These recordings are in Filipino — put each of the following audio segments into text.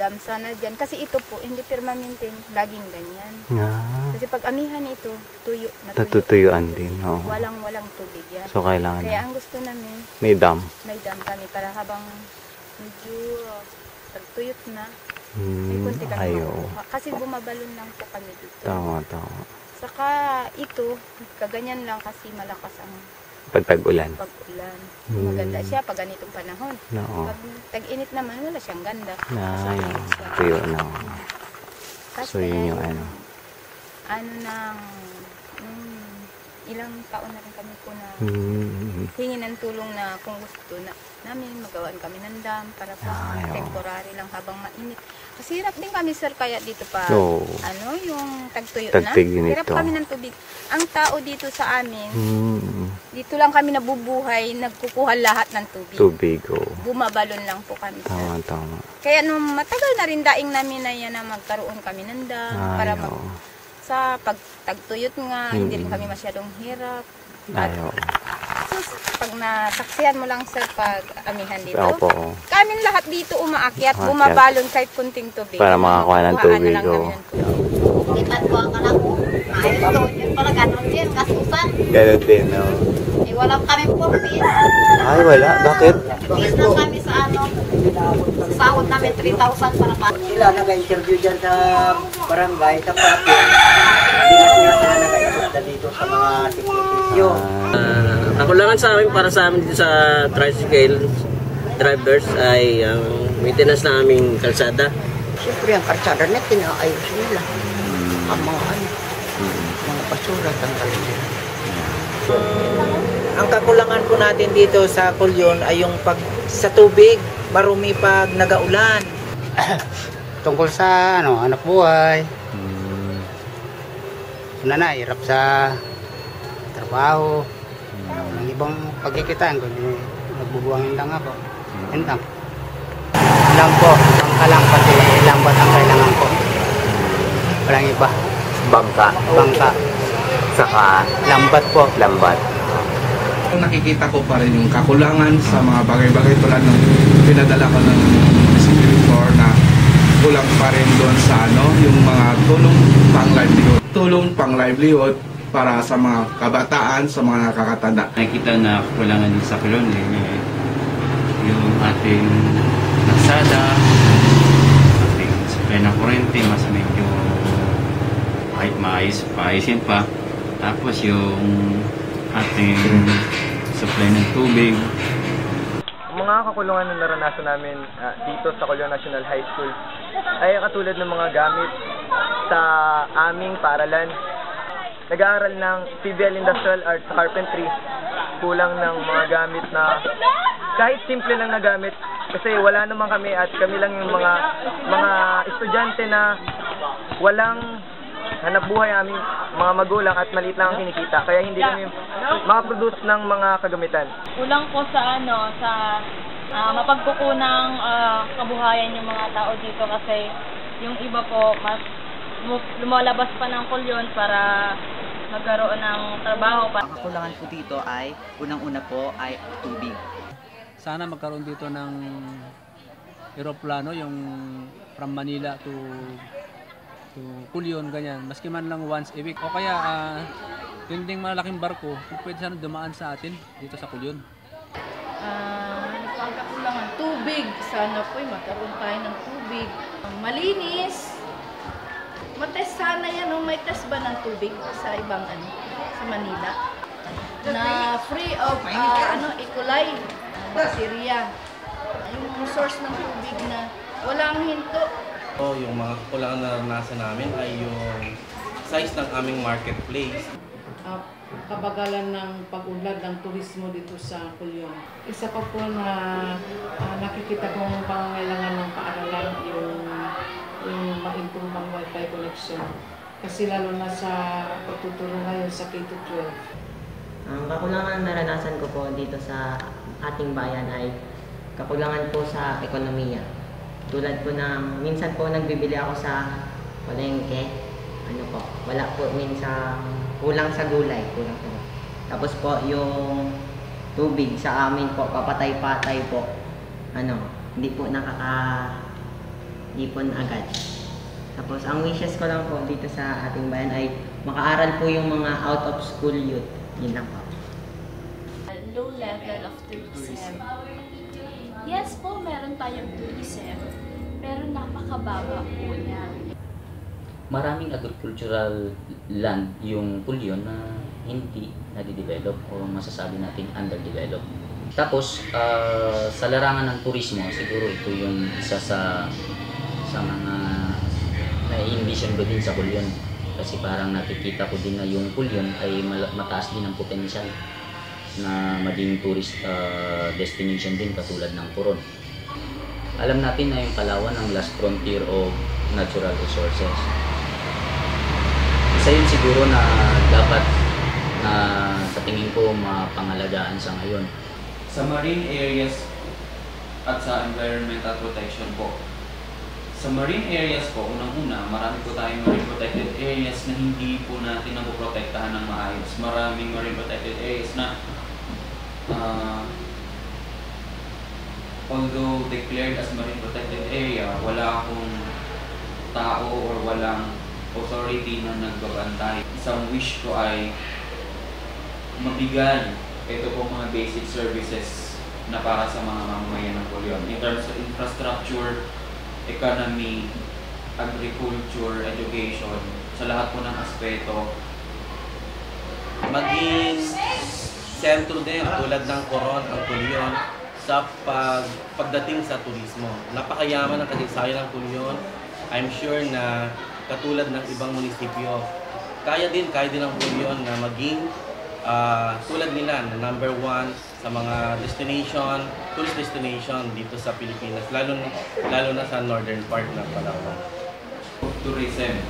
dam sana dyan. Kasi ito po, hindi permanente, laging ganyan. Kasi pag amihan ito, tuyo na tuyo. Natutuyuan din. Oo. Walang tubig yan. So kailangan Kaya ang gusto namin, may dam. may dam kami para habang medyo tagtuyot na, may kunti kami makuha. Kasi bumabalon lang po kami dito. Tama. Saka ito, kaganyan lang kasi malakas ang Pag tag-ulan. Maganda siya pag ganitong panahon. Oo. Pag tag-init naman, wala siyang ganda. Tuyo na. Kasi, So yun yung ano. Nang ilang taon na rin kami po na hingi ng tulong na kung gusto na namin magawaan kami ng dam para po temporary lang habang mainit. Kasi hirap din kami sir kaya dito pa yung tagtuyo na. Hirap kami ng tubig. Ang tao dito sa amin, dito lang kami nabubuhay, nagkukuha lahat ng tubig. Bumabalon lang po kami sir. Tama. Kaya nung matagal na rin daing namin na yan na magkaroon kami ng dam para sa pag tagtuyot nga, hindi rin kami masyadong hirap. So, pag nasaksihan mo lang sir pag amihan dito, kami lahat dito umaakyat, bumabalon kahit kunting tubig. Para makakuha ng tubig. Itan ko ang anak ko. Yun pala ganun din, kasusan. Ganun din, no? Wala kami purpose. Ay, wala. Bakit? Purpose lang kami sa sahod namin 3,000 para pa. Sila nag-interview dyan sa barangay, sa parking. Hindi na sila nag-interview dito sa mga siklipisyo. Kakulangan sa amin para sa amin dito sa tricycle drivers ay ang maintenance na aming kalsada. Siyempre ang kalsada na tinaayos nila. Ang mga basura tanggalin nila. Ang kakulangan po natin dito sa Kulyon ay yung sa tubig, marumi pag nagaulan. Tungkol sa anak buhay. Una hirap sa trabaho. Ang ibang pagkikitaan ko, nagbubuhangin lang ako. Yan lang po, lang pati lambat ang kailangan ko. Walang iba. Bangka. Saka lambat po. Nakikita ko pa rin yung kakulangan sa mga bagay-bagay tulad ng pinadala ko ng distributor na kulang pa rin doon sa yung mga tulong pang livelihood para sa mga kabataan, sa mga nakakatanda. Nakikita na kulangan din sa Kulon yung ating nagsada, ating supply ng kurente, mas medyo kahit maayisin pa. Tapos yung ating supply ng tubig. Mga kakulungan na naranasan namin dito sa Kulyon National High School ay katulad ng mga gamit sa aming paaralan. Nag-aaral ng Civil Industrial Arts Carpentry. Kulang ng mga gamit na kahit simple lang na gamit kasi wala naman kami at kami lang yung mga estudyante na walang hanap buhay aming mga magulang at maliit lang ang kinikita kaya hindi kami makaproduce ng mga kagamitan. Kulang po sa mapagkukunang kabuhayan yung mga tao dito kasi yung iba po mas lumalabas pa ng Kulyon para magkaroon ng trabaho. Ang kakulangan po dito ay unang-una po ay tubig. Sana magkaroon dito ng eroplano yung from Manila to Kulyon, ganyan. Maski man lang once a week. O kaya, yun ding malaking barko, kung pwede sana dumaan sa atin dito sa Kulyon. Pagkakulangan, tubig. Sana po magkaroon tayo ng tubig. Malinis. Matest sana yan. May test ba ng tubig sa ibang sa Manila? Na free of E. coli, bacteria. Yung source ng tubig na walang hinto. Yung mga kakulangan na naranasan namin ay yung size ng aming marketplace. Kabagalan ng pag-unlad ng turismo dito sa Kulyon. Isa pa po na nakikita kong pangangailangan ng paaralan yung ma-improve wifi connection. Kasi lalo na sa pagtuturo ngayon sa K-12. Ang kakulangan na naranasan ko po dito sa ating bayan ay kakulangan po sa ekonomiya. Tulad po ng, minsan po nagbibili ako sa palengke, wala po minsan, kulang sa gulay. Tapos po yung tubig sa amin po, papatay-patay po, hindi po ipon agad. Tapos ang wishes ko lang po dito sa ating bayan ay makaaral po yung mga out of school youth. Yun lang po. Low level of tourism. Yes po, meron tayong tourism, pero napakababa po niya. Maraming agricultural land yung Pulyon na hindi nadidevelop o masasabi natin underdeveloped. Tapos, sa larangan ng turismo, siguro ito yung isa sa mga na-envision ko din sa Pulyon. Kasi parang nakikita ko din na yung Pulyon ay mataas din ang potensyal na maging tourist destination din katulad ng Coron. Alam natin na yung Palawan ang last frontier of natural resources. Isa yun siguro na dapat na sa tingin ko mapangalagaan sa ngayon. Sa marine areas at sa environmental protection po. Sa marine areas po, unang-una, marami po tayong marine protected areas na hindi po natin napoprotektahan ng maayos. Maraming marine protected areas na although declared as marine protected area, wala akong tao or walang authority na nagbabantay. Isang wish ko ay mabigyan ito pong mga basic services na para sa mga mamamayan ng Pulyon. In terms of infrastructure, economy, agriculture, education, sa lahat po ng aspeto. Maging sentro din tulad ng Coron ang Pulyon sa pagdating sa turismo. Napakayaman ng kasaysayan ng Pulyon. I'm sure na katulad ng ibang munisipyo, kaya din ng Pulyon na maging tulad nila na number 1 sa mga tourist destination dito sa Pilipinas, lalo na sa northern part ng Palawan. Tourism.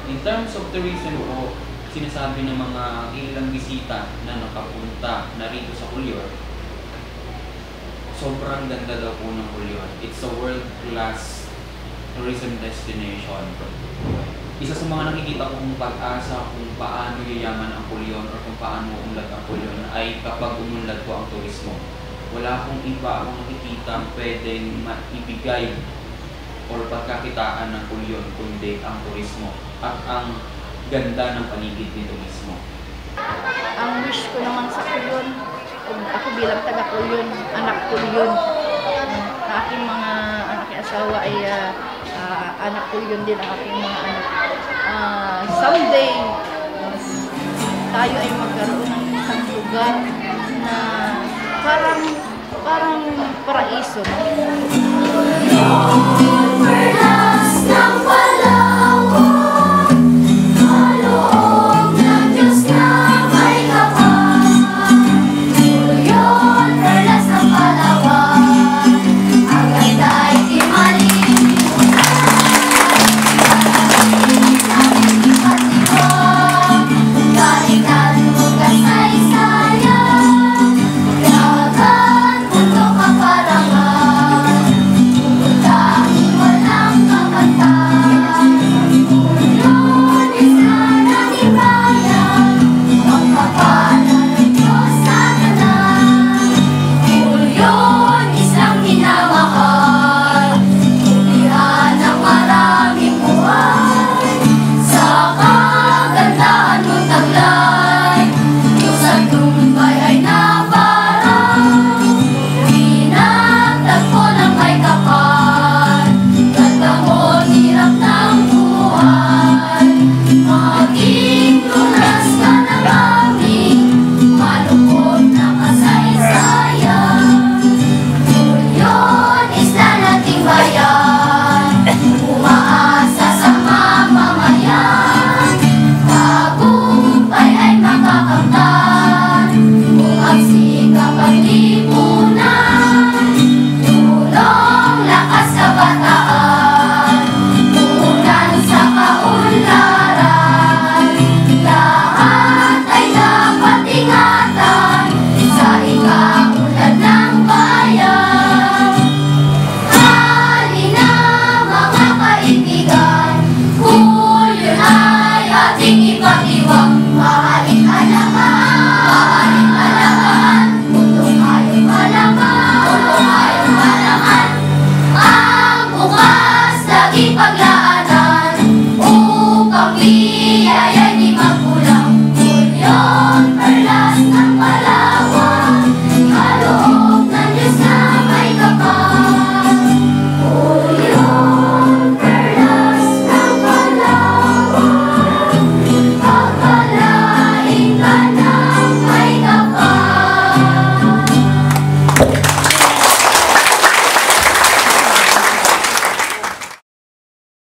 In terms of tourism po, sinasabi ng mga ilang bisita na nakapunta na rito sa Pulyon, sobrang ganda daw po ng Pulyon. It's a world-class tourism destination. Isa sa mga nakikita kong pag-asa kung paano yayaman ang Pulyon or kung paano umunlad ang Pulyon ay kapag umunlad po ang turismo. Wala akong iba akong nakikita pwedeng maibigay or pagkakitaan ng Pulyon kundi ang turismo at ang ganda ng paligid nito mismo. Ang wish ko naman sa Pulyon, ako bilang taga-Pulyon, anak Pulyon, na aking mga anak at asawa ay anak Pulyon din ang aking mga anak. Someday, tayo ay magkaroon ng isang lugar na parang paraiso. ipaglaan